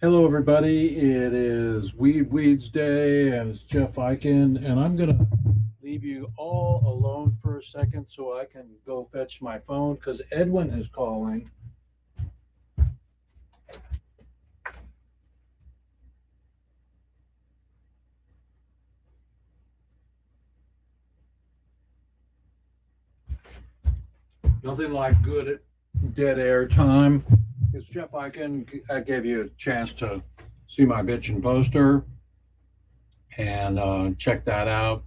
Hello, everybody. It is Weeds Day, and it's Jeff Eichen, and I'm gonna leave you all alone for a second so I can go fetch my phone because Edwin is calling. Nothing like good dead air time. It's Jeff Eichen. I gave you a chance to see my bitchin' poster and check that out.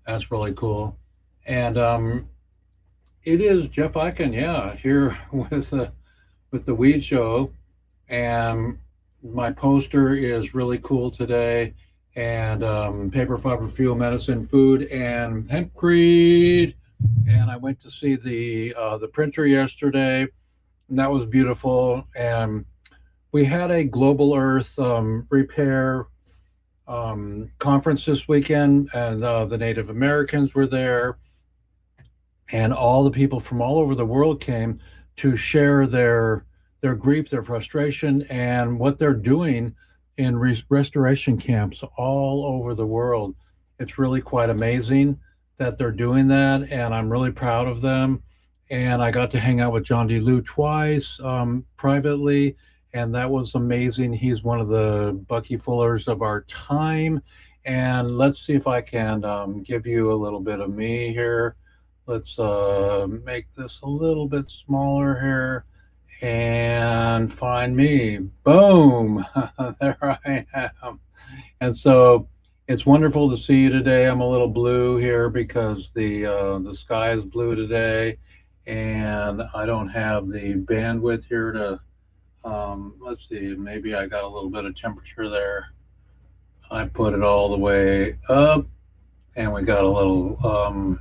That's really cool. And it is Jeff Eichen, yeah, here with the Weed Show, and my poster is really cool today. And paper, fiber, fuel, medicine, food, and hempcrete. And I went to see the printer yesterday, and that was beautiful. And we had a Global Earth repair conference this weekend, and the Native Americans were there, and all the people from all over the world came to share their grief, their frustration, and what they're doing in restoration camps all over the world. It's really quite amazing that they're doing that, and I'm really proud of them. And I got to hang out with John D. Lou twice privately, and that was amazing. He's one of the Bucky Fullers of our time. And let's see if I can give you a little bit of me here. Let's make this a little bit smaller here and find me. Boom! There I am. And so it's wonderful to see you today. I'm a little blue here because the sky is blue today, and I don't have the bandwidth here to. Let's see. Maybe I got a little bit of temperature there. I put it all the way up, and we got a little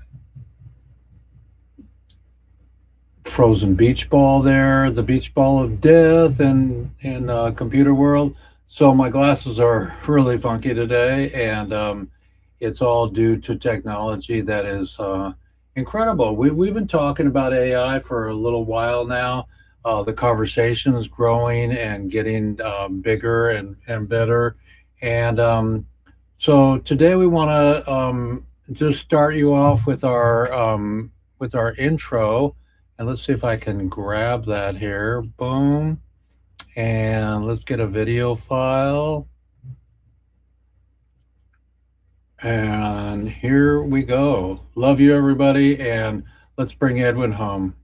frozen beach ball there, the beach ball of death in computer world. So my glasses are really funky today, and it's all due to technology that is incredible. We've been talking about AI for a little while now. The conversation is growing and getting bigger and better. And so today we want to just start you off with our intro, and let's see if I can grab that here. Boom. And let's get a video file. And here we go. Love you, everybody. And let's bring Edwin home.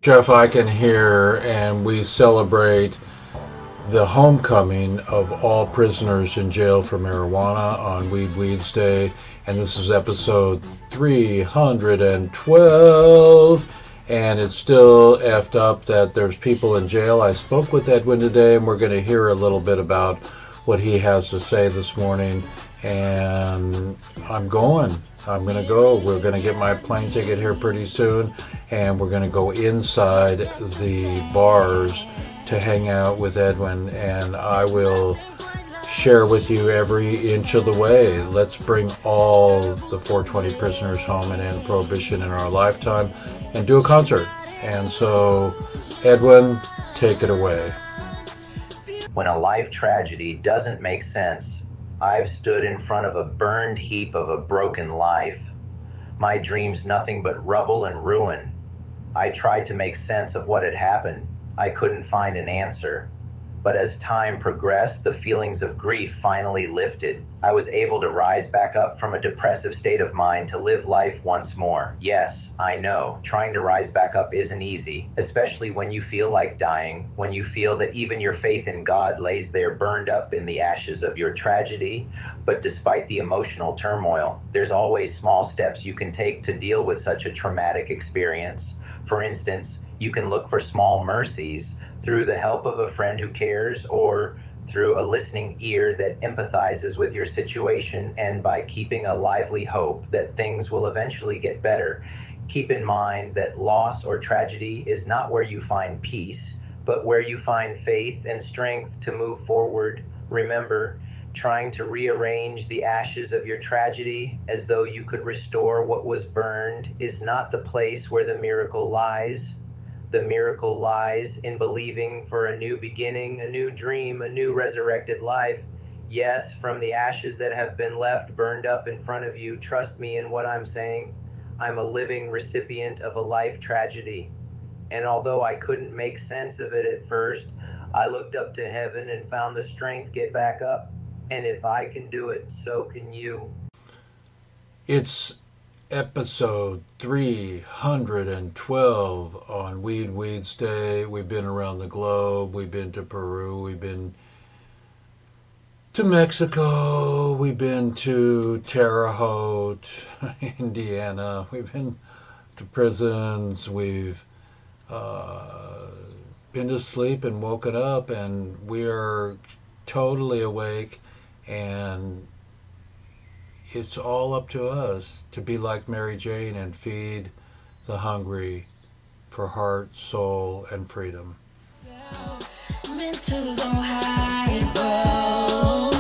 Jeff Eichen here, and we celebrate the homecoming of all prisoners in jail for marijuana on Weeds Day. And this is episode 312. And it's still effed up that there's people in jail. I spoke with Edwin today, and we're going to hear a little bit about what he has to say this morning. And I'm going. I'm going to go. We're going to get my plane ticket here pretty soon, and we're going to go inside the bars to hang out with Edwin, and I will share with you every inch of the way. Let's bring all the 420 prisoners home and end prohibition in our lifetime and do a concert. And so, Edwin, take it away. When a life tragedy doesn't make sense, I've stood in front of a burned heap of a broken life. My dreams nothing but rubble and ruin. I tried to make sense of what had happened. I couldn't find an answer. But as time progressed, the feelings of grief finally lifted. I was able to rise back up from a depressive state of mind to live life once more. Yes, I know, trying to rise back up isn't easy, especially when you feel like dying, when you feel that even your faith in God lays there burned up in the ashes of your tragedy. But despite the emotional turmoil, there's always small steps you can take to deal with such a traumatic experience. For instance, you can look for small mercies through the help of a friend who cares, or through a listening ear that empathizes with your situation, and by keeping a lively hope that things will eventually get better. Keep in mind that loss or tragedy is not where you find peace, but where you find faith and strength to move forward. Remember, trying to rearrange the ashes of your tragedy as though you could restore what was burned is not the place where the miracle lies. The miracle lies in believing for a new beginning, a new dream, a new resurrected life. Yes, from the ashes that have been left burned up in front of you, trust me in what I'm saying. I'm a living recipient of a life tragedy. And although I couldn't make sense of it at first, I looked up to heaven and found the strength get back up. And if I can do it, so can you. It's episode 312 on Weeds Day. We've been around the globe. We've been to Peru. We've been to Mexico. We've been to Terre Haute, Indiana. We've been to prisons. We've been to sleep and woken up, and we are totally awake, and it's all up to us to be like Mary Jane and feed the hungry for heart, soul, and freedom. Mentals on high, whoa.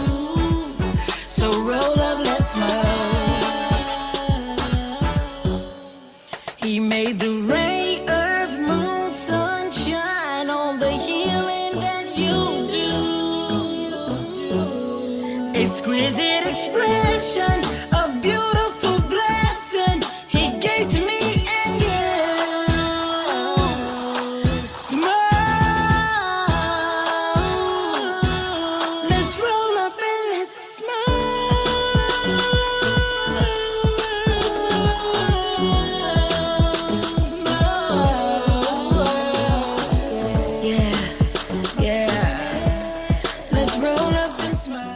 So roll up, let's smoke. He made the rain, earth, moon, sunshine on the healing that you do. Exquisite expression, a beautiful blessing he gave to me and you. Smoke. Let's roll up and let's smoke. Yeah, yeah. Let's roll up and smoke.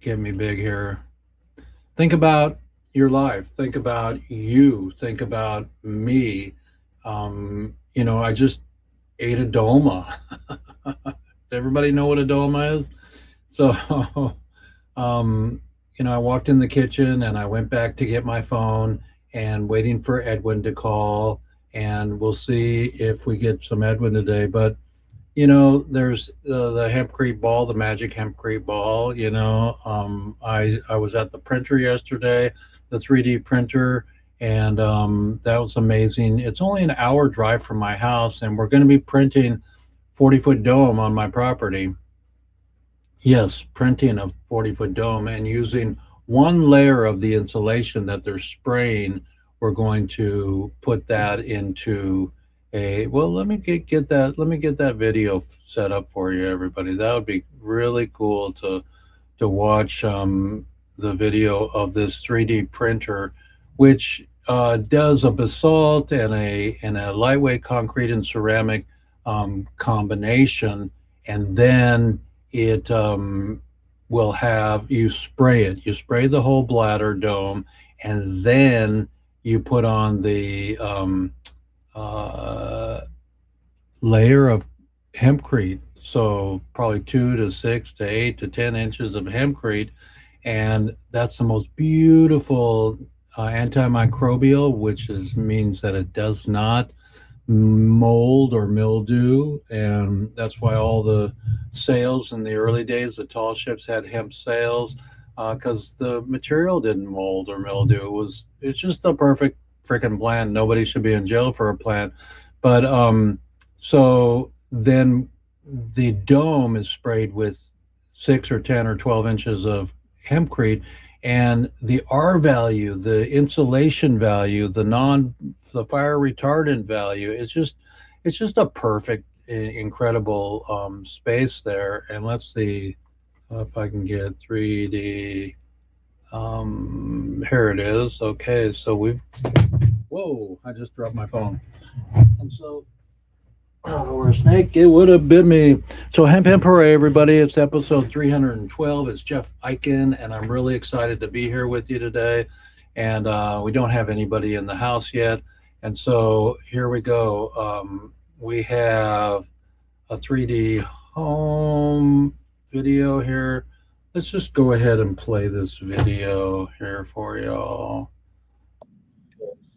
Get me big here. Think about your life. Think about you. Think about me. I just ate a doma. Does everybody know what a doma is? So, I walked in the kitchen and I went back to get my phone and waiting for Edwin to call. And we'll see if we get some Edwin today. But there's the hempcrete ball, the magic hempcrete ball. I was at the printer yesterday, the 3D printer, and that was amazing. It's only an hour drive from my house, and we're going to be printing 40-foot dome on my property. Yes, printing a 40-foot dome and using one layer of the insulation that they're spraying. We're going to put that into let me get that video set up for you, everybody. That would be really cool to watch the video of this 3D printer, which does a basalt and a lightweight concrete and ceramic combination, and then it will have you spray it. You spray the whole bladder dome, and then you put on the layer of hempcrete. So probably 2 to 6 to 8 to 10 inches of hempcrete, and that's the most beautiful antimicrobial, which means that it does not mold or mildew, and that's why all the sails in the early days, the tall ships had hemp sails, because the material didn't mold or mildew. It's just the perfect freaking plant. Nobody should be in jail for a plant. But so then the dome is sprayed with 6 or 10 or 12 inches of hempcrete, and the R value, the insulation value, the fire retardant value, it's just a perfect, incredible space there. And let's see if I can get 3D. Here it is. Okay, so whoa, I just dropped my phone. And so, or a snake, it would have bit me. So hemp hooray, everybody. It's episode 312. It's Jeff Eichen, and I'm really excited to be here with you today. And we don't have anybody in the house yet. And so here we go. We have a 3D home video here. Let's just go ahead and play this video here for y'all.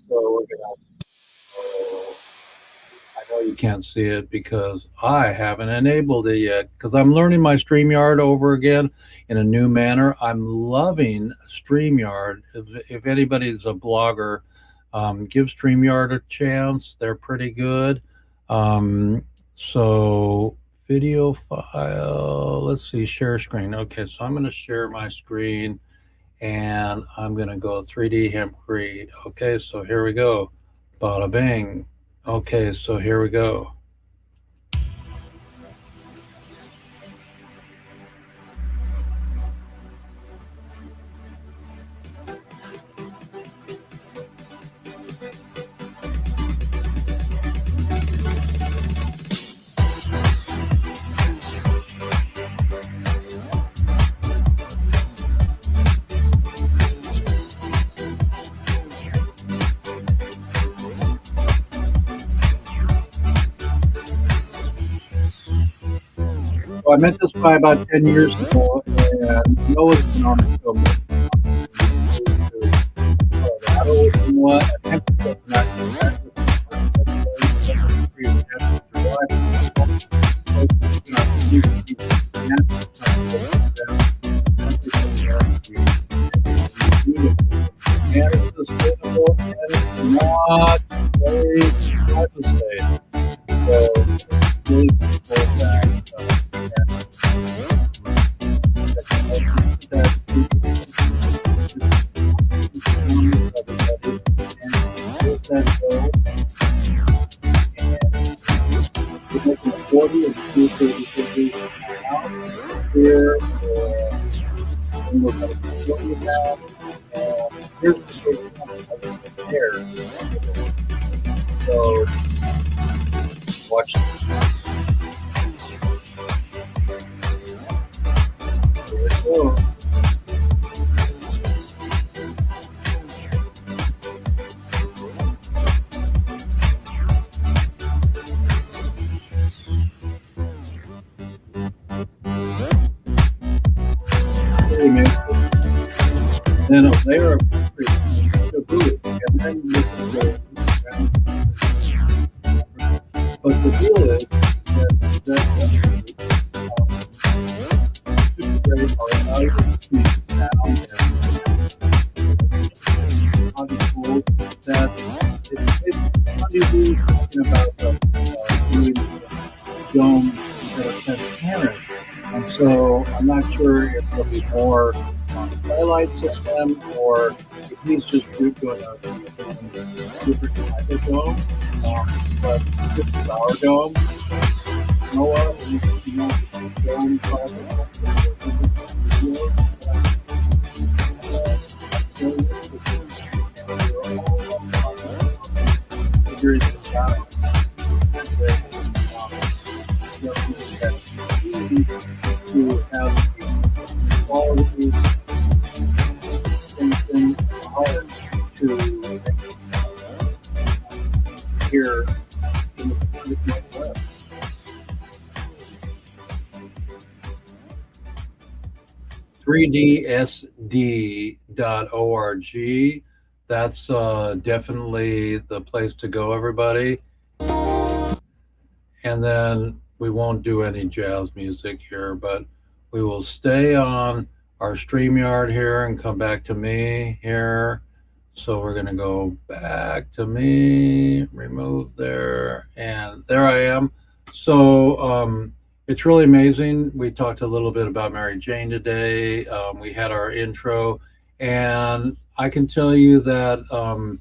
So we're gonna. I know you can't see it because I haven't enabled it yet, because I'm learning my StreamYard over again in a new manner. I'm loving StreamYard. If anybody's a blogger, give StreamYard a chance. They're pretty good. So video file, let's see, share screen. Okay, so I'm going to share my screen, and I'm going to go 3D hempcrete. Okay, so here we go. Bada bing. Okay, so here we go. So I met this guy about 10 years ago, and Noah's been on the show. I don't know what I think it's not and it's sustainable, and it's not very devastating. So it's really cool that we're making 40 and 230 here, and we're going to show you that. And here's the pairs. So watch this. Here we go. Then a layer of concrete to boot, and then you can go around. But the deal is that super great are valuable to sound and cool that it's obviously talking about the dome that are transparent. And so I'm not sure if there'll be more skylight system, or if he's just doing a different type of dome. But this is our dome. Noah, dome things hard to here in the Pacific Northwest. 3dsd.org. That's definitely the place to go, everybody. And then we won't do any jazz music here, but we will stay on our StreamYard here and come back to me here. So we're going to go back to me, remove there, and there I am. So it's really amazing. We talked a little bit about Mary Jane today. We had our intro, and I can tell you that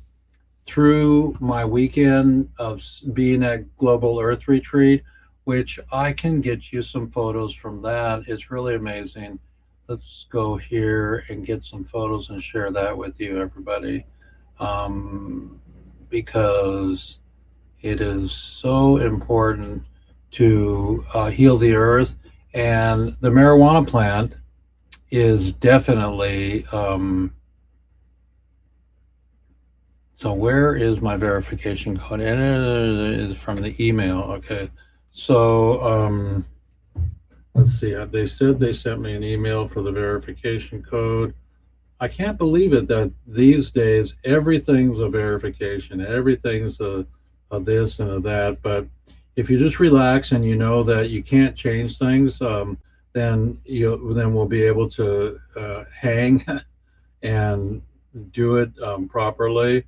through my weekend of being at Global Earth Retreat, which I can get you some photos from that. It's really amazing. Let's go here and get some photos and share that with you, everybody, because it is so important to heal the earth. And the marijuana plant is definitely, so where is my verification code? And it is from the email. Okay. So let's see. They said they sent me an email for the verification code. I can't believe it that these days everything's a verification. Everything's a this and a that. But if you just relax and you know that you can't change things, then we'll be able to hang and do it properly.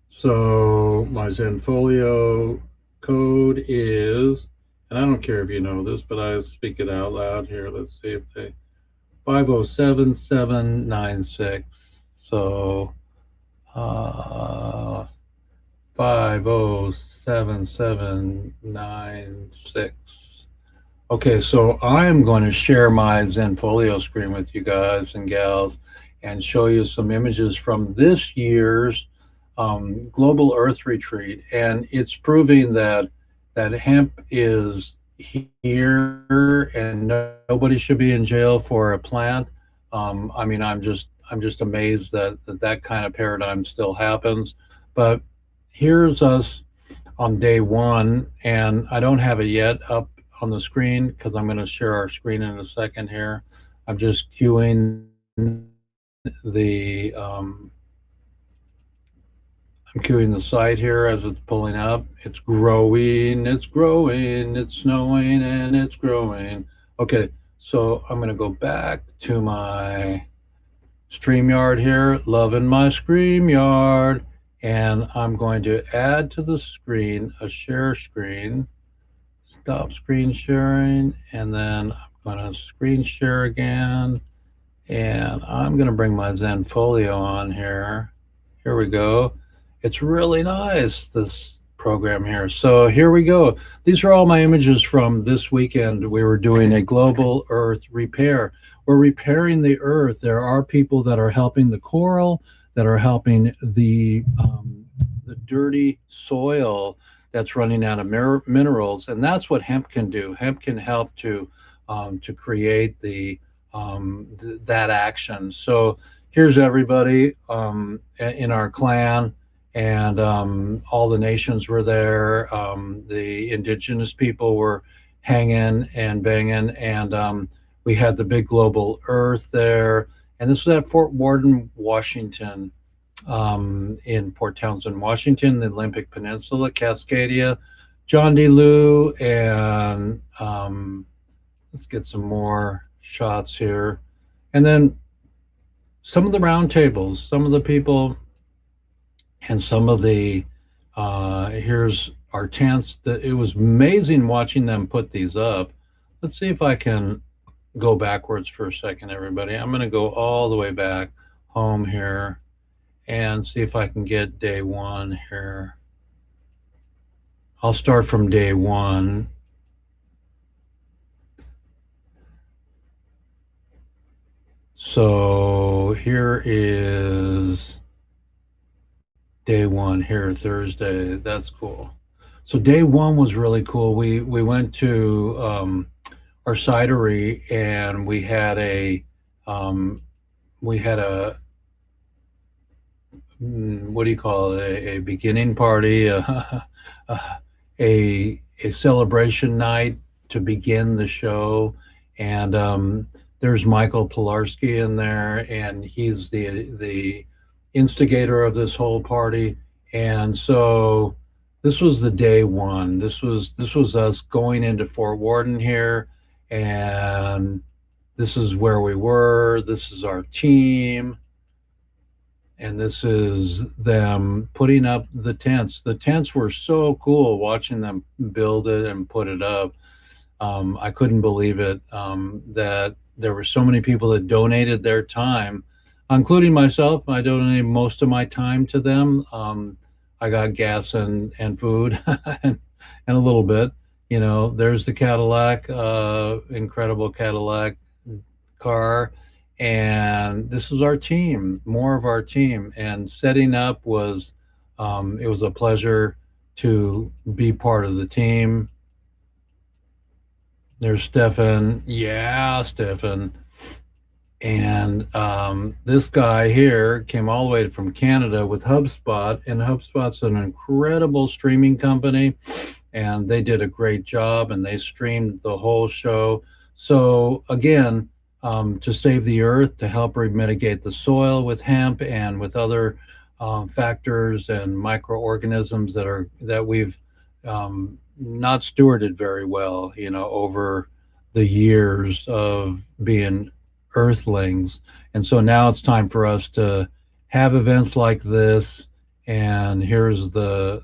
So my Zenfolio code is, and I don't care if you know this, but I speak it out loud here. Let's see if they, 507796. So 507796. Okay, so I'm going to share my Zenfolio screen with you guys and gals and show you some images from this year's Global Earth Retreat. And it's proving that hemp is here and nobody should be in jail for a plant. I mean, I'm just amazed that kind of paradigm still happens. But here's us on day one, and I don't have it yet up on the screen because I'm going to share our screen in a second here. I'm just queuing the I'm queuing the site here as it's pulling up. It's growing, it's snowing, and it's growing. Okay, so I'm going to go back to my StreamYard here, loving my StreamYard, and I'm going to add to the screen a share screen, stop screen sharing, and then I'm going to screen share again, and I'm going to bring my Zenfolio on here. Here we go. It's really nice, this program here. So here we go. These are all my images from this weekend. We were doing a global earth repair. We're repairing the earth. There are people that are helping the coral, that are helping the dirty soil that's running out of minerals, and that's what hemp can do. Hemp can help to create that action. So here's everybody in our clan. And all the nations were there. The indigenous people were hanging and banging, and we had the big global earth there. And this was at Fort Worden, Washington, in Port Townsend, Washington, the Olympic Peninsula, Cascadia, John D. Lou, and let's get some more shots here. And then some of the round tables, some of the people, and some of the, here's our tents. It was amazing watching them put these up. Let's see if I can go backwards for a second, everybody. I'm going to go all the way back home here and see if I can get day one here. I'll start from day one. So here is day one here, Thursday. That's cool. So day one was really cool. We went to our cidery, and we had a We had what do you call it, a beginning party, a celebration night to begin the show, and there's Michael Pilarski in there, and he's the instigator of this whole party. And so this was the day one. This was us going into Fort Worden here, and this is where we were. This is our team, and this is them putting up the tents. The tents were so cool watching them build it and put it up. I couldn't believe it, that there were so many people that donated their time, including myself. I donated most of my time to them. I got gas and food and a little bit. There's the Cadillac, incredible Cadillac car. And this is our team, more of our team. And setting up it was a pleasure to be part of the team. There's Stefan. Yeah, Stefan. And this guy here came all the way from Canada with HubSpot, and HubSpot's an incredible streaming company, and they did a great job, and they streamed the whole show. So again, to save the earth, to help mitigate the soil with hemp and with other factors and microorganisms that we've not stewarded very well, over the years of being earthlings. And so now it's time for us to have events like this. And here's the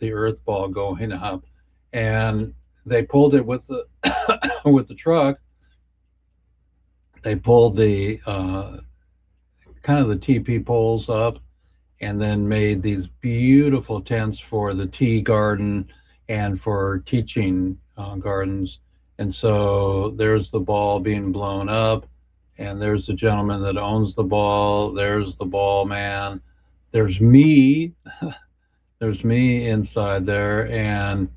earth ball going up, and they pulled it with the with the truck. They pulled the kind of the TP poles up, and then made these beautiful tents for the tea garden and for teaching gardens. And so there's the ball being blown up, and there's the gentleman that owns the ball. There's the ball man. There's me. There's me inside there, and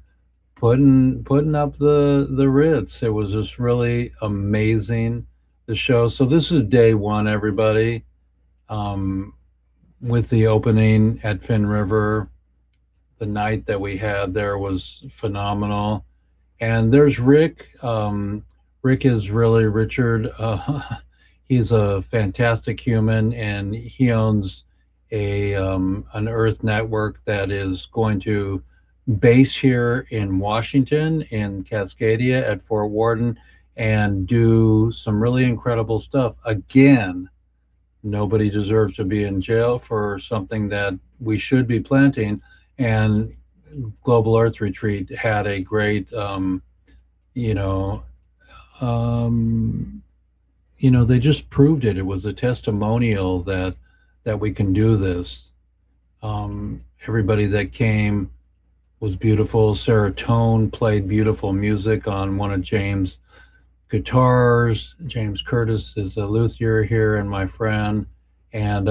putting up the Ritz. It was just really amazing, the show. So this is day one, everybody, with the opening at Finn River. The night that we had there was phenomenal. And there's Rick. Rick is really Richard. He's a fantastic human, and he owns an Earth network that is going to base here in Washington, in Cascadia at Fort Worden, and do some really incredible stuff. Again, nobody deserves to be in jail for something that we should be planting. And Global Earth Retreat had a great, they just proved it. It was a testimonial that we can do this. Everybody that came was beautiful. Sarah Tone played beautiful music on one of James' guitars. James Curtis is a luthier here and my friend. And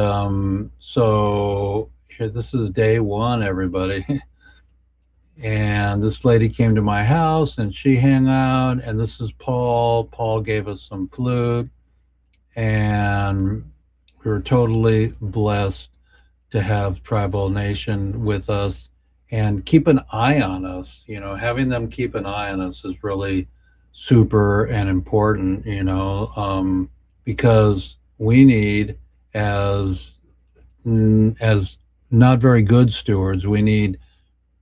so here, this is day one, everybody. And this lady came to my house and she hung out. And this is Paul. Paul gave us some flute. And we were totally blessed to have Tribal Nation with us and keep an eye on us. Having them keep an eye on us is really super and important, because we need, as not very good stewards, we need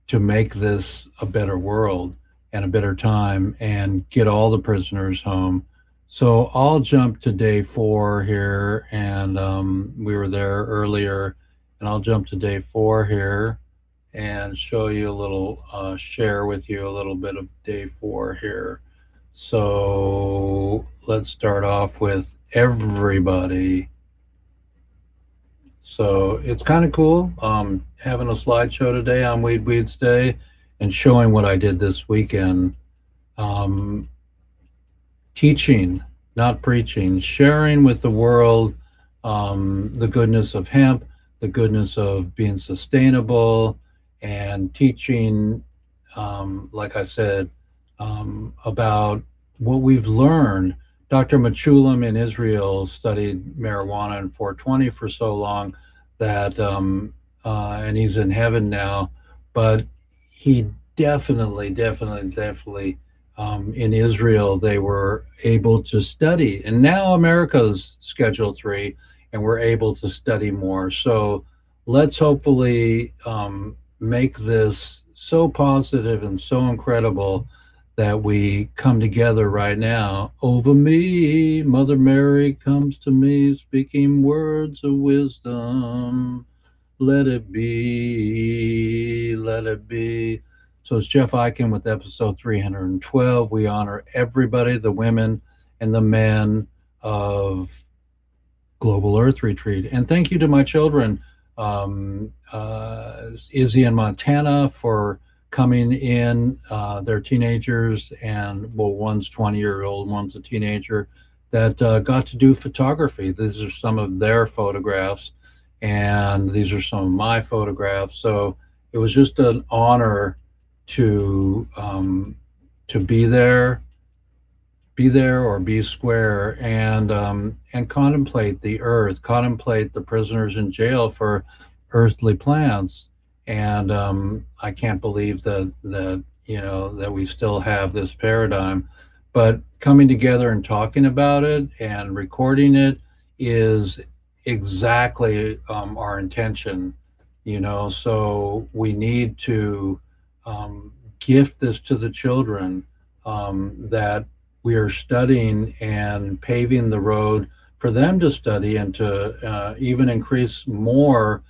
to make this a better world and a better time and get all the prisoners home. So I'll jump to day 4 here, and we were there earlier, and I'll jump to day 4 here and show you a little, share with you a little bit of day 4 here. So let's start off with everybody. So it's kind of cool having a slideshow today on Weeds Day and showing what I did this weekend. Teaching, not preaching, sharing with the world the goodness of hemp, the goodness of being sustainable, and teaching, like I said, about what we've learned. Dr. Machulam in Israel studied marijuana and 420 for so long that, and he's in heaven now, but he definitely, in Israel, they were able to study. And now America's Schedule 3, and we're able to study more. So let's hopefully make this so positive and so incredible that we come together right now. Over me, Mother Mary comes to me, speaking words of wisdom. Let it be, let it be. So it's Jeff Eichen with episode 312. We honor everybody, the women and the men of Global Earth Retreat. And thank you to my children, Izzy and Montana, for coming in. They're teenagers, and well, one's 20-year-old, one's a teenager, that got to do photography. These are some of their photographs, and these are some of my photographs. So it was just an honor to be there or be square, and contemplate the earth, contemplate the prisoners in jail for earthly plans. And I can't believe that we still have this paradigm, but coming together and talking about it and recording it is exactly our intention. So we need to gift this to the children, that we are studying and paving the road for them to study, and to even increase more,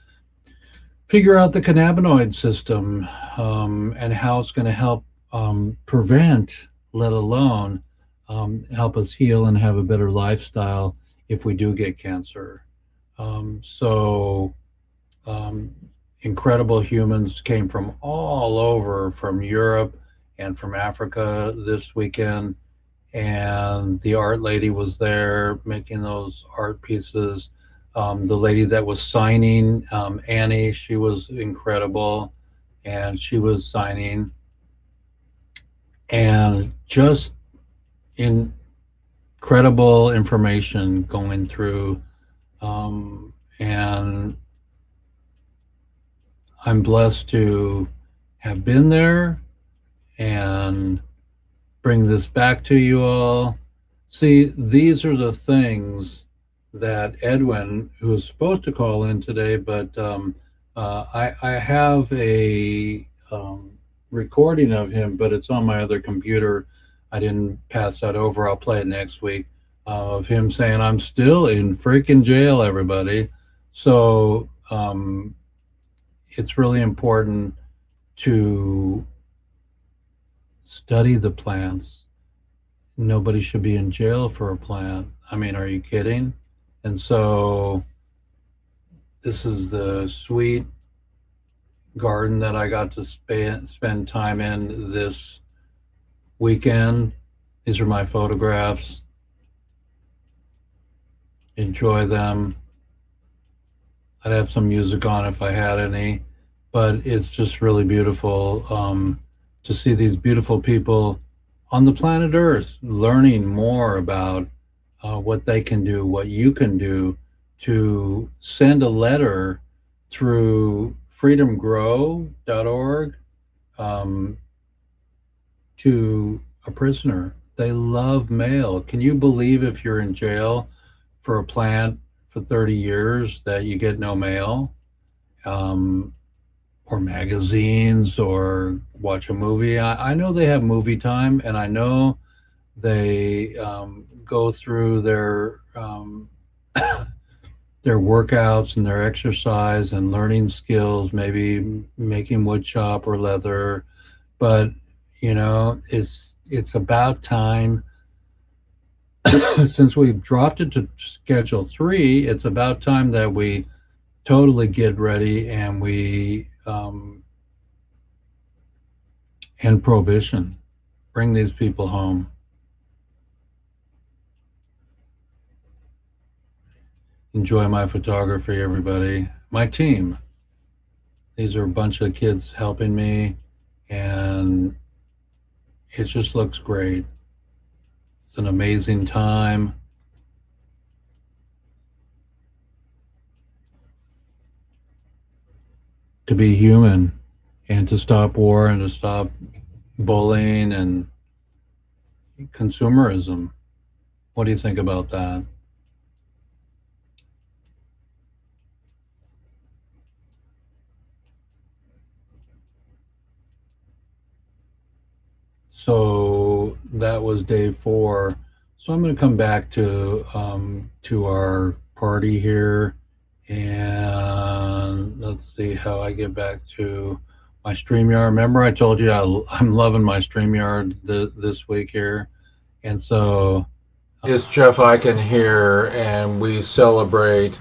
figure out the cannabinoid system, and how it's going to help prevent, let alone help us heal and have a better lifestyle if we do get cancer. Incredible humans came from all over, from Europe and from Africa this weekend. And the art lady was there making those art pieces. The lady that was signing, Annie, she was incredible, and she was signing. And just incredible information going through. And I'm blessed to have been there and bring this back to you all. See, these are the things that Edwin, who is supposed to call in today, but I have a recording of him, but it's on my other computer. I didn't pass that over. I'll play it next week, of him saying, "I'm still in freaking jail, everybody." So it's really important to study the plants. Nobody should be in jail for a plant. I mean, are you kidding? And so this is the sweet garden that I got to spend time in this weekend. These are my photographs. Enjoy them. I'd have some music on if I had any, but it's just really beautiful to see these beautiful people on the planet Earth learning more about what they can do, what you can do, to send a letter through freedomgrow.org to a prisoner. They love mail. Can you believe if you're in jail for a plant for 30 years that you get no mail, or magazines, or watch a movie? I know they have movie time, and I know they go through their their workouts and their exercise and learning skills, maybe making wood shop or leather. But it's about time. Since we've dropped it to Schedule 3, it's about time that we totally get ready, and we end prohibition. Bring these people home. Enjoy my photography, everybody. My team. These are a bunch of kids helping me, and it just looks great. It's an amazing time. To be human and to stop war and to stop bullying and consumerism. What do you think about that? So that was day 4. So I'm going to come back to our party here, and let's see how I get back to my StreamYard. Remember, I told you I'm loving my StreamYard this week here, and so it's Jeff Eichen here, and we celebrate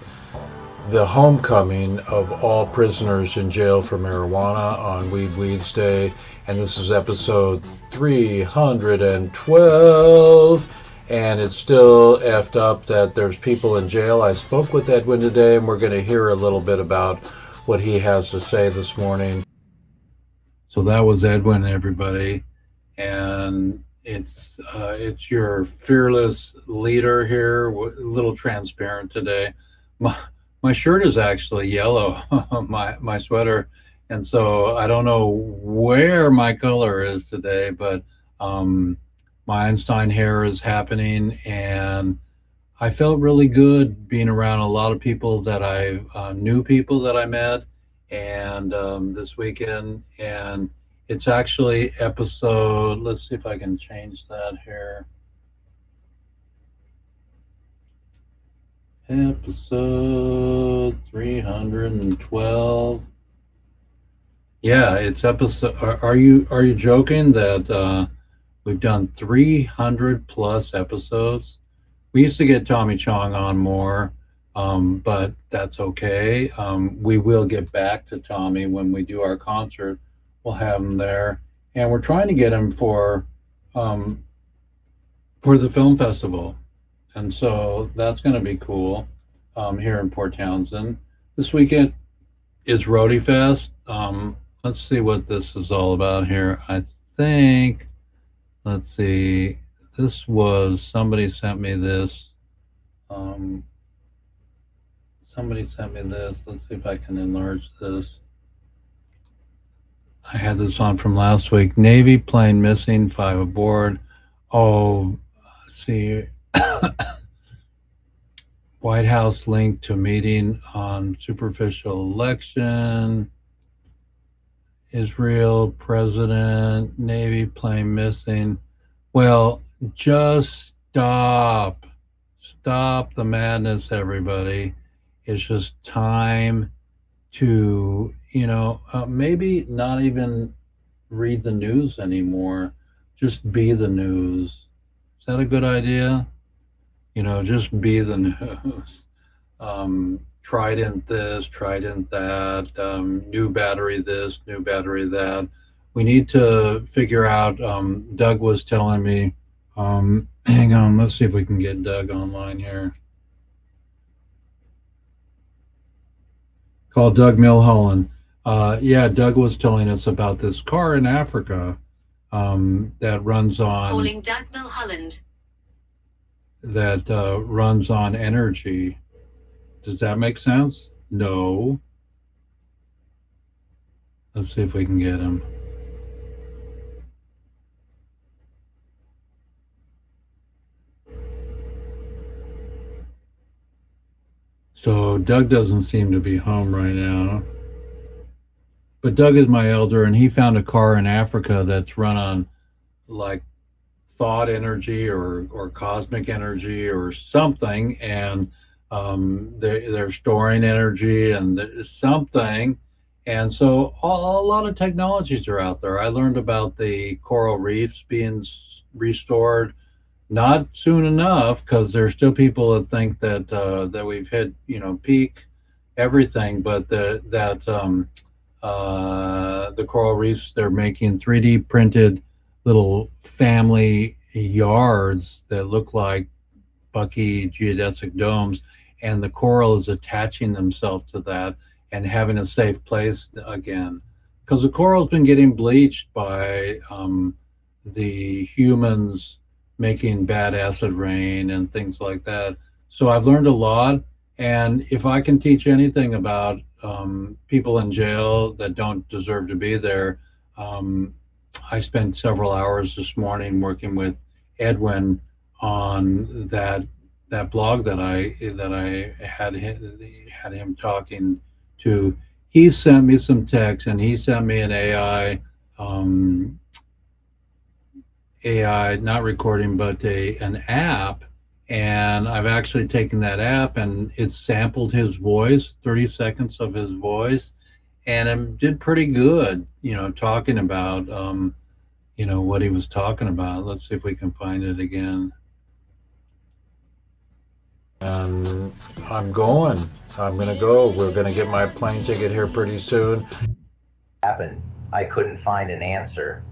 the homecoming of all prisoners in jail for marijuana on Weeds Day, and this is episode 312, and it's still effed up that there's people in jail. I spoke with Edwin today, and we're going to hear a little bit about what he has to say this morning. So that was Edwin, everybody, and it's your fearless leader here, a little transparent today. My shirt is actually yellow, my sweater, and so I don't know where my color is today, but my Einstein hair is happening, and I felt really good being around a lot of people that new people that I met, and this weekend, and it's actually episode, let's see if I can change that here. Episode 312. Yeah, it's episode. Are you joking that we've done 300 plus episodes? We used to get Tommy Chong on more, but that's okay. We will get back to Tommy when we do our concert. We'll have him there, and we're trying to get him for the film festival. And so that's going to be cool here in Port Townsend. This weekend is Roadie Fest. Let's see what this is all about here. I think, let's see, somebody sent me this. Somebody sent me this. Let's see if I can enlarge this. I had this on from last week. Navy plane missing, 5 aboard. Oh, let's see. White House link to meeting on superficial election. Israel president, Navy plane missing. Well, just stop. Stop the madness, everybody. It's just time to, maybe not even read the news anymore. Just be the news. Is that a good idea? Just be the news. Trident this, Trident that, new battery this, new battery that. We need to figure out, Doug was telling me, hang on, let's see if we can get Doug online here. Call Doug Milholland. Yeah, Doug was telling us about this car in Africa that runs on... Calling Doug Milholland. That runs on energy. Does that make sense? No. Let's see if we can get him. So Doug doesn't seem to be home right now. But Doug is my elder, and he found a car in Africa that's run on like thought energy or cosmic energy or something, and they're storing energy and there's something, and so a lot of technologies are out there. I learned about the coral reefs being restored, not soon enough, because there's still people that think that we've hit peak everything, but the coral reefs, they're making 3D printed little family yards that look like Bucky geodesic domes, and the coral is attaching themselves to that and having a safe place again, because the coral's been getting bleached by the humans making bad acid rain and things like that. So I've learned a lot. And if I can teach anything about people in jail that don't deserve to be there, um, I spent several hours this morning working with Edwin on that blog that I had him talking to. He sent me some text, and he sent me an um, AI, not recording, but an app. And I've actually taken that app and it sampled his voice, 30 seconds of his voice, and it did pretty good, talking about, what he was talking about. Let's see if we can find it again. And I'm going. I'm going to go. We're going to get my plane ticket here pretty soon. Happened. I couldn't find an answer.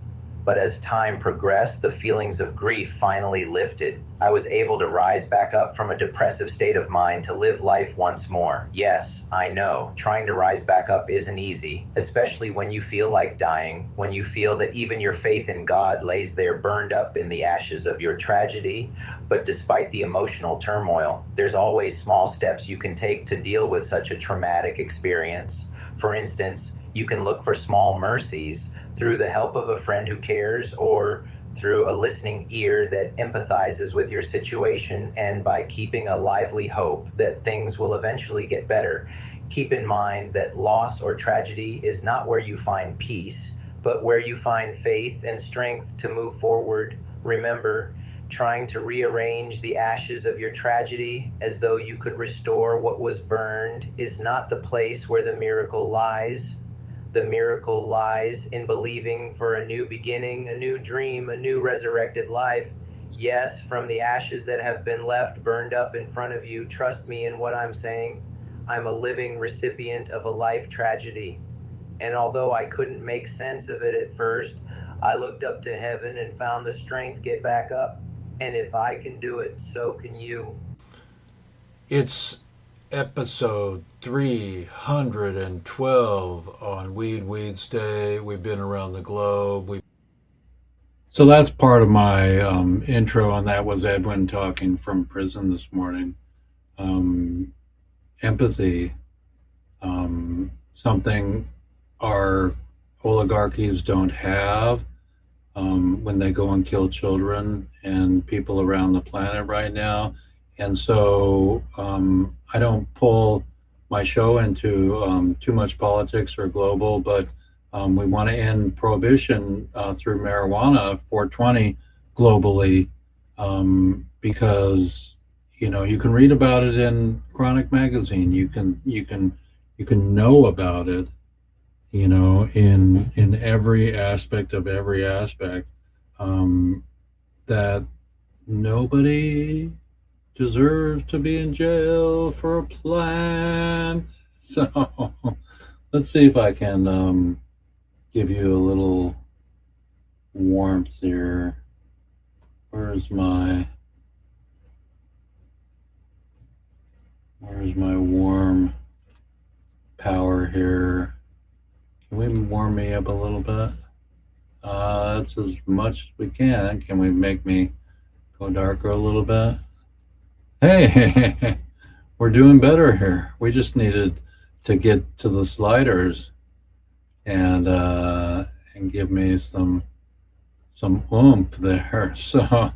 But as time progressed, the feelings of grief finally lifted. I was able to rise back up from a depressive state of mind to live life once more. Yes, I know, trying to rise back up isn't easy, especially when you feel like dying, when you feel that even your faith in God lays there burned up in the ashes of your tragedy. But despite the emotional turmoil, there's always small steps you can take to deal with such a traumatic experience. For instance, you can look for small mercies through the help of a friend who cares, or through a listening ear that empathizes with your situation, and by keeping a lively hope that things will eventually get better. Keep in mind that loss or tragedy is not where you find peace, but where you find faith and strength to move forward. Remember, trying to rearrange the ashes of your tragedy as though you could restore what was burned is not the place where the miracle lies. The miracle lies in believing for a new beginning, a new dream, a new resurrected life. Yes, from the ashes that have been left burned up in front of you, trust me in what I'm saying. I'm a living recipient of a life tragedy. And although I couldn't make sense of it at first, I looked up to heaven and found the strength get back up. And if I can do it, so can you. It's episode 312 on Weeds Day. We've been around the globe. So that's part of my intro, and that was Edwin talking from prison this morning. Empathy, something our oligarchies don't have when they go and kill children and people around the planet right now. And so I don't pull my show into too much politics or global, but we want to end prohibition through marijuana 420 globally, because you can read about it in Chronic magazine. You can know about it, in every aspect of every aspect, that nobody deserves to be in jail for a plant. So let's see if I can give you a little warmth here. Where's my warm power here? Can we warm me up a little bit? That's as much as we can. Can we make me go darker a little bit? Hey, we're doing better here. We just needed to get to the sliders and give me some oomph there. So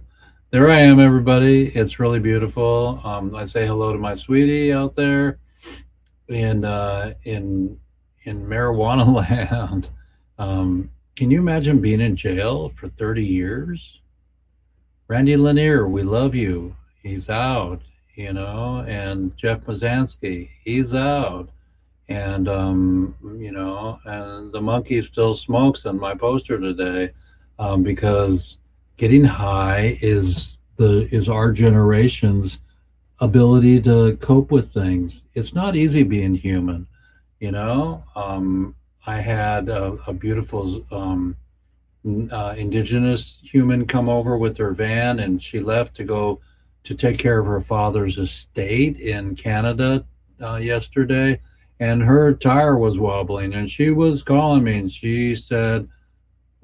there I am, everybody. It's really beautiful. I say hello to my sweetie out there in marijuana land. Can you imagine being in jail for 30 years? Randy Lanier, we love you. He's out, and Jeff Mazansky, he's out. And, and the monkey still smokes on my poster today, because getting high is our generation's ability to cope with things. It's not easy being human, I had a beautiful indigenous human come over with her van, and she left to go to take care of her father's estate in Canada yesterday, and her tire was wobbling, and she was calling me, and she said,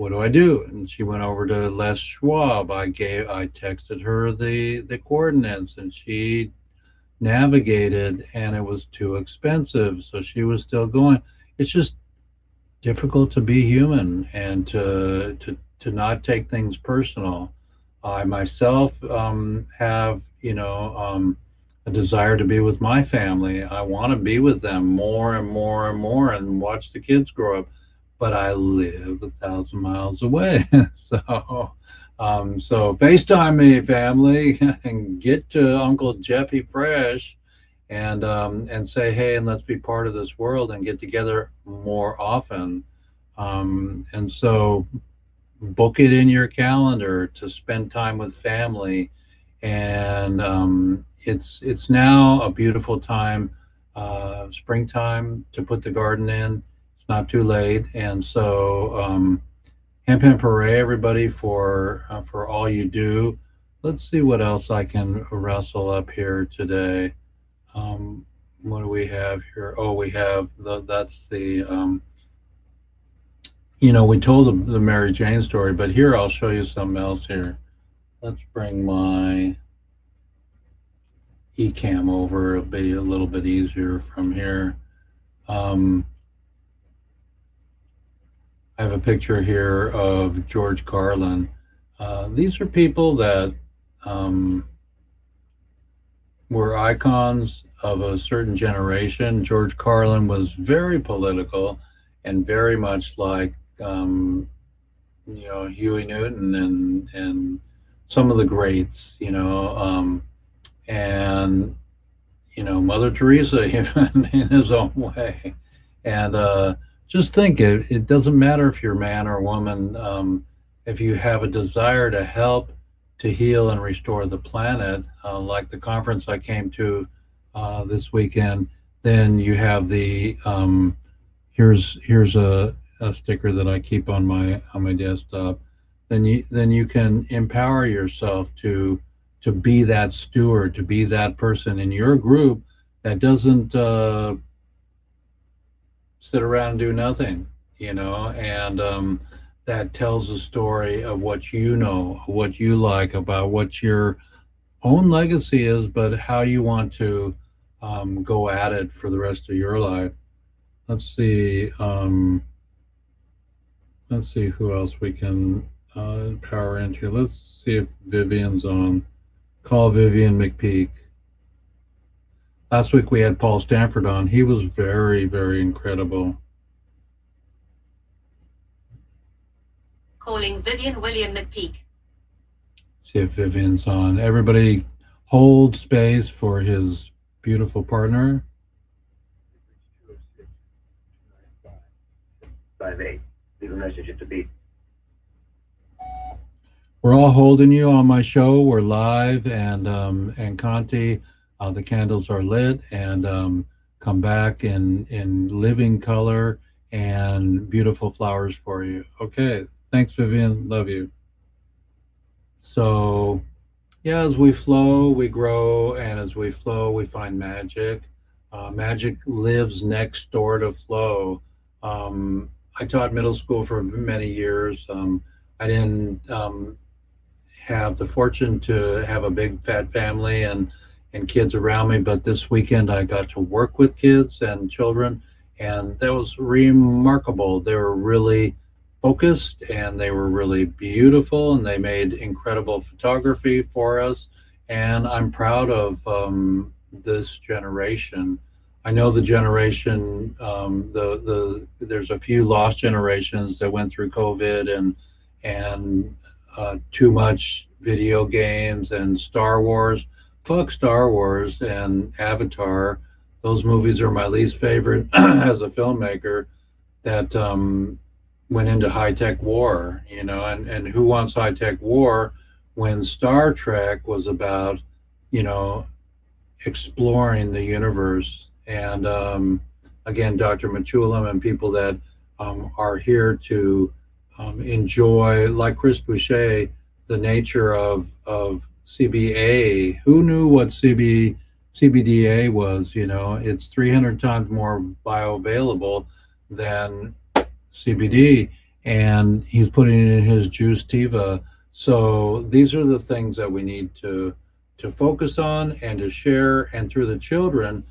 what do I do? And she went over to Les Schwab. I texted her the coordinates, and she navigated, and it was too expensive, so she was still going. It's just difficult to be human and to not take things personal. I myself have, a desire to be with my family. I want to be with them more and more and more and watch the kids grow up, but I live 1,000 miles away. So FaceTime me, family, and get to Uncle Jeffy Fresh and say, hey, and let's be part of this world and get together more often. And so book it in your calendar to spend time with family. And it's now a beautiful time, springtime, to put the garden in. It's not too late. And so hemp hemp hooray, everybody, for all you do. Let's see what else I can wrestle up here today. What do we have here? Oh, we have that's the we told the Mary Jane story, but here I'll show you something else here. Let's bring my eCam over. It'll be a little bit easier from here. I have a picture here of George Carlin. These are people that were icons of a certain generation. George Carlin was very political and very much like Huey Newton and some of the greats, and Mother Teresa even in his own way. And just think, it doesn't matter if you're man or woman. If you have a desire to help, to heal and restore the planet, like the conference I came to this weekend, then you have the here's a sticker that I keep on my desktop. Then you can empower yourself to be that steward, to be that person in your group that doesn't sit around and do nothing, and that tells a story of what you know, what you like, about what your own legacy is, but how you want to go at it for the rest of your life. Let's see who else we can power into. Let's see if Vivian's on. Call Vivian McPeak. Last week we had Paul Stanford on. He was very, very incredible. Calling Vivian William McPeak. See if Vivian's on. Everybody hold space for his beautiful partner. 58. Leave a message at the beep. We're all holding you on my show. We're live, and Conti, the candles are lit, and come back in living color and beautiful flowers for you. Okay, thanks, Vivian. Love you. So, yeah, as we flow, we grow, and as we flow, we find magic. Magic lives next door to flow. I taught middle school for many years. I didn't have the fortune to have a big fat family and kids around me, but this weekend I got to work with kids and children, and that was remarkable. They were really focused, and they were really beautiful, and they made incredible photography for us, and I'm proud of this generation. I know the generation, there's a few lost generations that went through COVID and too much video games and Star Wars. Fuck Star Wars and Avatar. Those movies are my least favorite as a filmmaker that went into high-tech war, and who wants high-tech war when Star Trek was about, exploring the universe. And again, Dr. Machulam and people that are here to enjoy, like Chris Boucher, the nature of CBA. Who knew what CBDA was? It's 300 times more bioavailable than CBD, and he's putting it in his juice tiva. So these are the things that we need to focus on and to share. And through the children,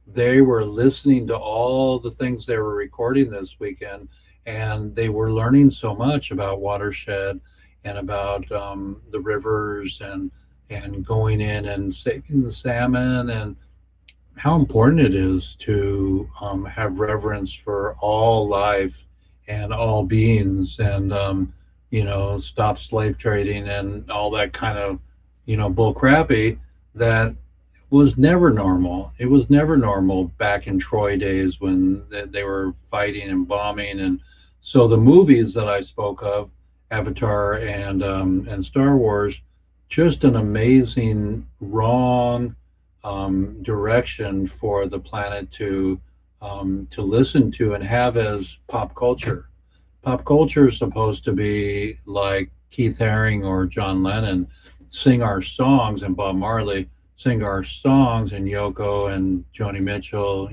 they were listening to all the things they were recording this weekend, and they were learning so much about watershed and about the rivers and going in and saving the salmon, and how important it is to have reverence for all life and all beings, and stop slave trading and all that kind of bull crappy that was never normal. It was never normal back in Troy days when they were fighting and bombing. And so the movies that I spoke of, Avatar and Star Wars, just an amazing wrong direction for the planet to listen to and have as pop culture. Pop culture is supposed to be like Keith Haring or John Lennon sing our songs, and Bob Marley sing our songs, and Yoko and Joni Mitchell.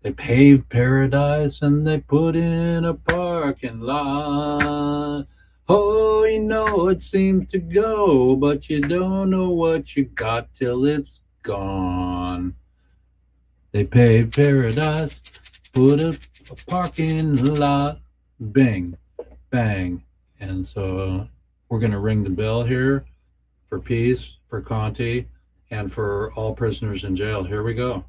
They paved paradise and they put in a parking lot. Oh, it seems to go, but you don't know what you got till it's gone. They paved paradise, put a parking lot, bing, bang. And so we're going to ring the bell here for peace, for Conti, and for all prisoners in jail. Here we go.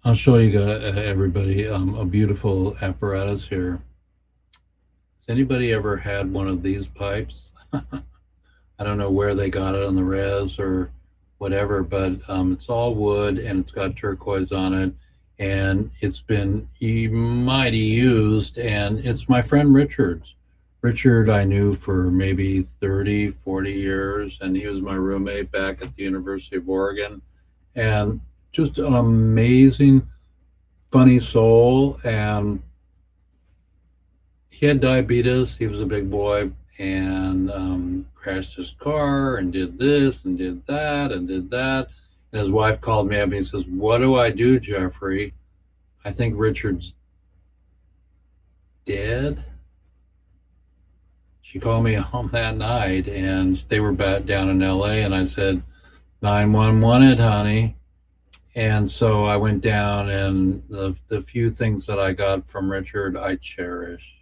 I'll show you everybody a beautiful apparatus here. Has anybody ever had one of these pipes? I don't know where they got it on the res or whatever, but it's all wood and it's got turquoise on it, and it's been mighty used, and it's my friend Richard's. Richard I knew for maybe 30, 40 years, and he was my roommate back at the University of Oregon, and just an amazing, funny soul. And he had diabetes. He was a big boy, and crashed his car and did this and did that and did that. And his wife called me up and he says, "What do I do, Jeffrey? I think Richard's dead." She called me home that night, and they were back down in LA, and I said, 911 it, honey. And so I went down, and the few things that I got from Richard, I cherish.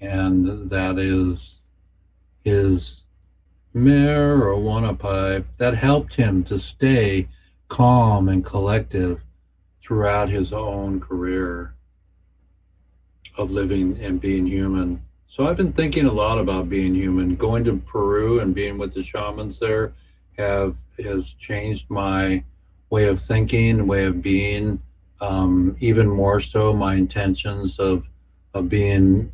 And that is his marijuana pipe that helped him to stay calm and collective throughout his own career of living and being human. So I've been thinking a lot about being human. Going to Peru and being with the shamans there has changed my way of thinking, way of being, even more so my intentions of being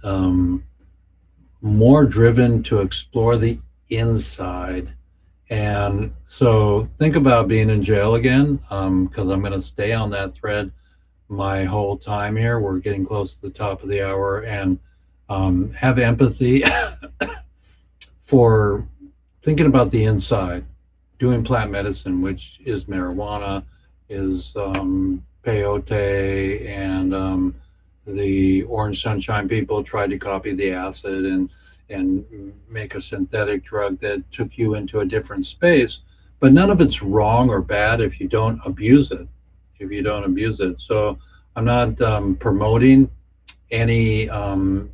more driven to explore the inside. And so think about being in jail again, because I'm going to stay on that thread my whole time here. We're getting close to the top of the hour, and have empathy for thinking about the inside, doing plant medicine, which is marijuana, is peyote, and the Orange Sunshine people tried to copy the acid and make a synthetic drug that took you into a different space. But none of it's wrong or bad if you don't abuse it. So I'm not promoting any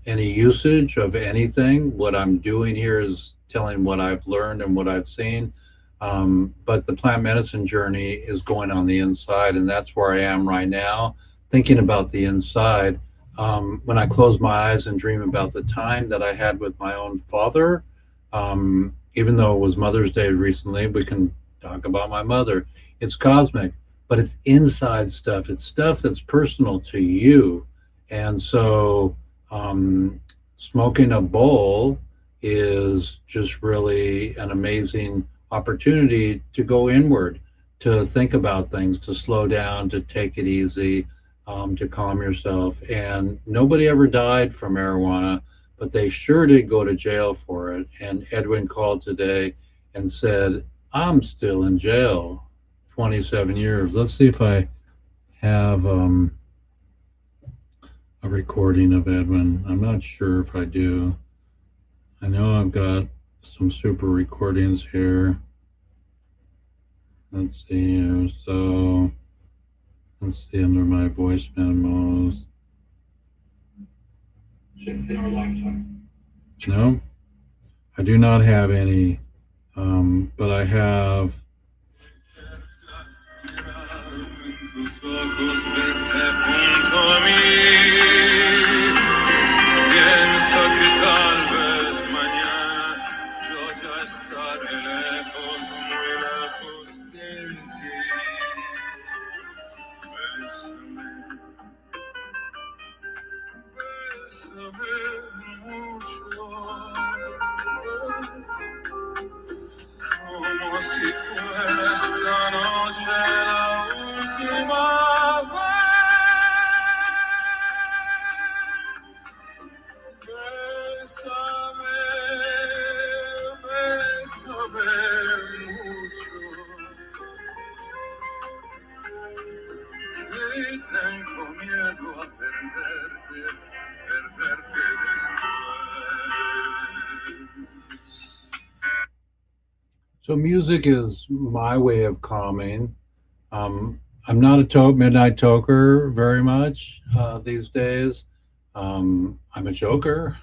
usage of anything. What I'm doing here is telling what I've learned and what I've seen. But the plant medicine journey is going on the inside, and that's where I am right now, thinking about the inside. When I close my eyes and dream about the time that I had with my own father, even though it was Mother's Day recently, we can talk about my mother. It's cosmic, but it's inside stuff. It's stuff that's personal to you. And so smoking a bowl is just really an amazing opportunity to go inward, to think about things, to slow down, to take it easy, to calm yourself. And nobody ever died from marijuana, but they sure did go to jail for it. And Edwin called today and said, I'm still in jail, 27 years. Let's see if I have a recording of Edwin. I'm not sure if I do. I know I've got some super recordings here. Let's see here. So let's see under my voice memos. In our lifetime. No, I do not have any, but I have. Como si fuera esta noche la última vez. Bésame, bésame mucho. Que tengo miedo a perderte, perderte después. So music is my way of calming. I'm not a midnight toker very much these days. I'm a joker,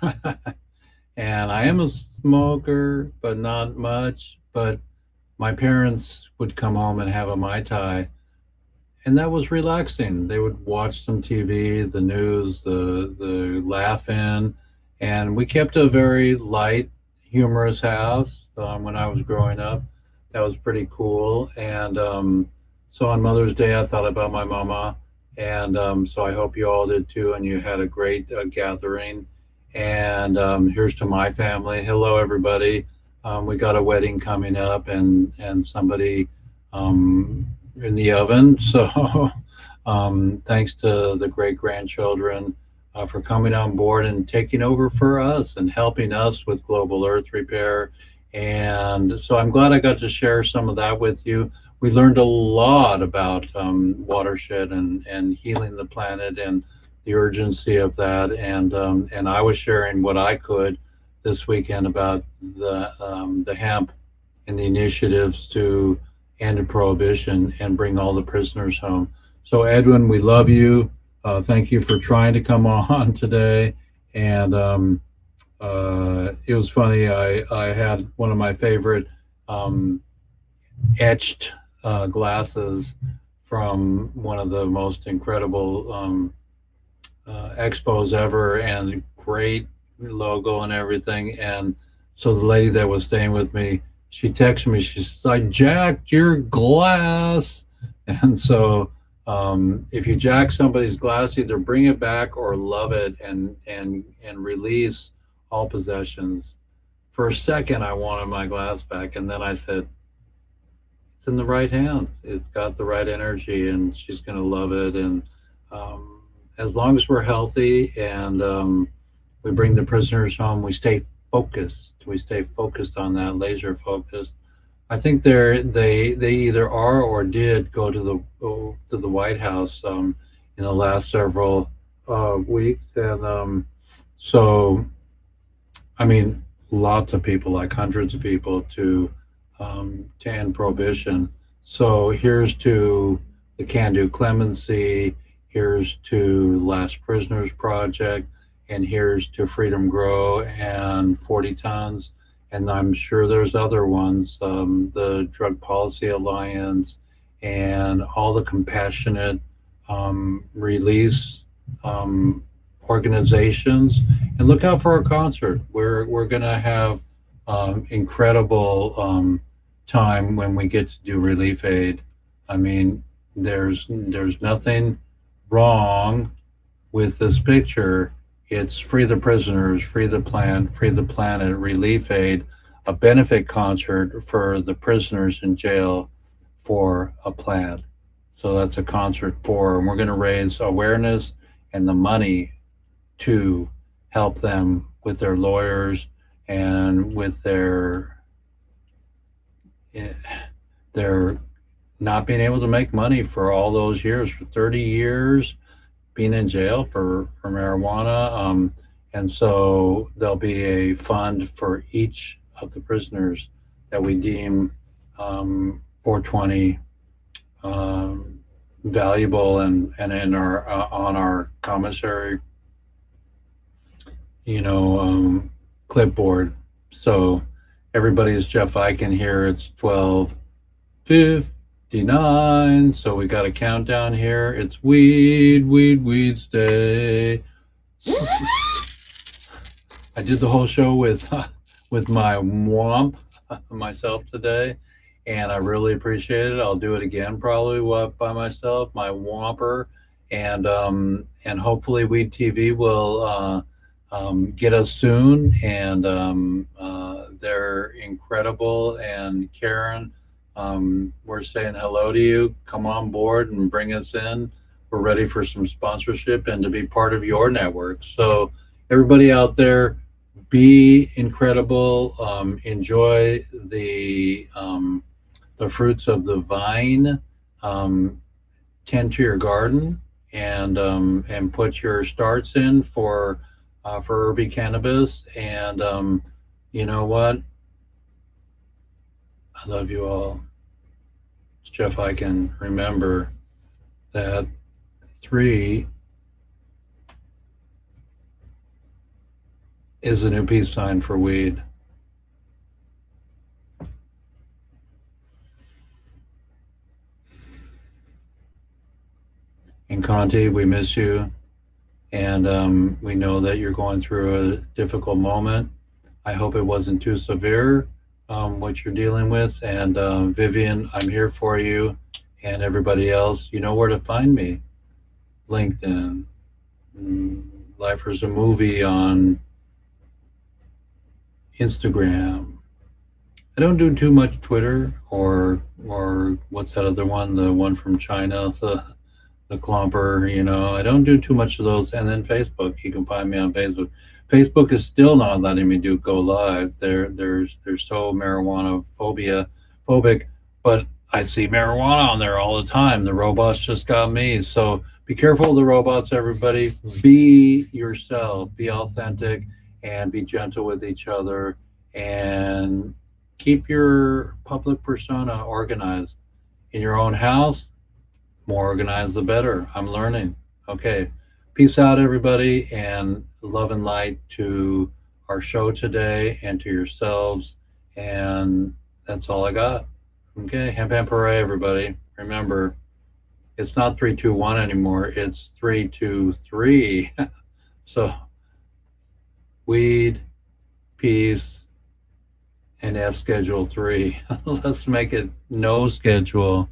and I am a smoker, but not much. But my parents would come home and have a Mai Tai, and that was relaxing. They would watch some TV, the news, the laughing, and we kept a very light, humorous house when I was growing up. That was pretty cool. And so on Mother's Day, I thought about my mama, and so I hope you all did too, and you had a great gathering. And here's to my family. Hello, everybody. We got a wedding coming up, and somebody in the oven. So thanks to the great grandchildren for coming on board and taking over for us and helping us with Global Earth Repair. And so I'm glad I got to share some of that with you. We learned a lot about watershed and healing the planet and the urgency of that. And I was sharing what I could this weekend about the hemp and the initiatives to end prohibition and bring all the prisoners home. So Edwin, we love you. Thank you for trying to come on today. And it was funny. I had one of my favorite etched glasses from one of the most incredible expos ever, and great logo and everything. And so the lady that was staying with me, she texted me, she's like, I jacked your glass. And so if you jack somebody's glass, either bring it back or love it and release all possessions. For a second, I wanted my glass back, and then I said, it's in the right hands. It's got the right energy, and she's going to love it. And as long as we're healthy and we bring the prisoners home, we stay focused. We stay focused on that, laser focused. I think they either are or did go to the White House in the last several weeks, and so I mean, lots of people, like hundreds of people, to end prohibition. So here's to the Can Do Clemency, here's to Last Prisoners Project, and here's to Freedom Grow and 40 Tons. And I'm sure there's other ones, the Drug Policy Alliance, and all the compassionate release organizations. And look out for our concert. We're gonna have incredible time when we get to do relief aid. I mean, there's nothing wrong with this picture. It's Free the Prisoners, Free the Plant, Free the Planet, Relief Aid, a benefit concert for the prisoners in jail for a plant. So that's a concert for, and we're going to raise awareness and the money to help them with their lawyers and with their not being able to make money for all those years, for 30 years being in jail for marijuana. And so there'll be a fund for each of the prisoners that we deem 420 valuable and in our on our commissary clipboard. So everybody's Jeff Eichen here. It's 12:59. So we got a countdown here. It's Weeds Day. I did the whole show with my womp myself today, and I really appreciate it. I'll do it again probably by myself, my whomper, and hopefully Weed TV will get us soon. And they're incredible. And Karen, we're saying hello to you. Come on board and bring us in. We're ready for some sponsorship and to be part of your network. So everybody out there, be incredible. Enjoy the fruits of the vine. Tend to your garden and put your starts in for herby cannabis. And you know what? I love you all. It's Jeff Eichen. Remember that 3 is a new peace sign for weed. And Conti, we miss you. And we know that you're going through a difficult moment. I hope it wasn't too severe, what you're dealing with. And Vivian, I'm here for you. And everybody else, you know where to find me. LinkedIn, Lifers a Movie on Instagram. I don't do too much Twitter or what's that other one, the one from China, the Clomper, I don't do too much of those. And then Facebook, you can find me on Facebook. Facebook is still not letting me go live. They're so marijuana phobic, but I see marijuana on there all the time. The robots just got me. So be careful of the robots, everybody. Be yourself, be authentic, and be gentle with each other, and keep your public persona organized. In your own house, more organized the better. I'm learning. Okay. Peace out, everybody, and love and light to our show today and to yourselves. And that's all I got. Okay. Hemp hooray, everybody. Remember, it's not 3, 2, 1 anymore. It's 3, 2, 3. So weed, peace, and F schedule 3. Let's make it no schedule.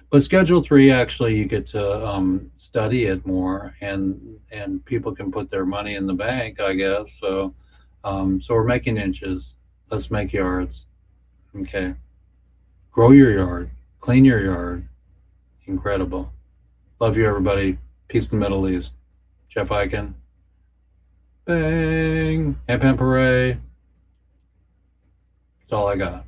But schedule 3, actually, you get to study it more, and people can put their money in the bank, I guess. So we're making inches. Let's make yards. Okay. Grow your yard. Clean your yard. Incredible. Love you, everybody. Peace in the Middle East. Jeff Eichen. Bang. Hemp hooray. That's all I got.